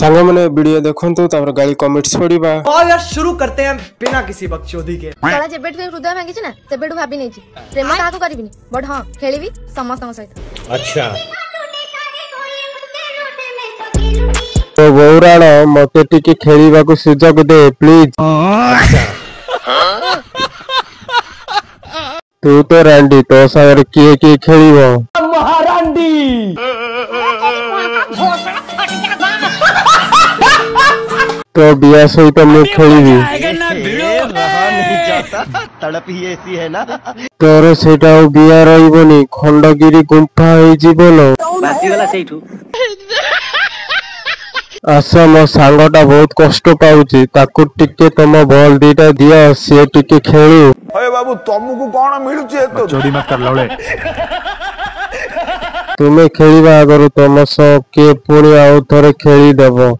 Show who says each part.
Speaker 1: सांग मैंने वीडियो देखंतु तापर गाली कमेंट्स पड़ीबा।
Speaker 2: और यार शुरू करते हैं बिना किसी बकचोदी के।
Speaker 3: तोरा जेबेट के हृदय भांगी छी ना सेबेटू भाबी नै छी प्रेम काहाकू करिबिनी बट हां खेलिबी समस्त सहित।
Speaker 4: अच्छा
Speaker 1: तो गौराण मते टिके खेलिबा को सुजोग दे प्लीज। तू तो रांडी तो सागर किए खेलिबो
Speaker 2: महारांडी
Speaker 1: तो बिया सहित मु खेलिबी।
Speaker 4: तड़प ही ऐसी है ना।
Speaker 1: तोर सेटा बिया रहिबनी खंडगिरी गुंफा होई जीवलो
Speaker 4: बासी वाला सेठू।
Speaker 1: आशा मो सांगटा बहुत कष्ट पाउची ताकू टिके तम बॉल दीटा दिया से टिके खेलू।
Speaker 5: अरे बाबू तुमको कौन मिलुची एतो
Speaker 6: चोरी मत कर लौड़े।
Speaker 1: तुम्हें खेलिबा आगरु तम सह के पुणी आउ थरे खेली देबो।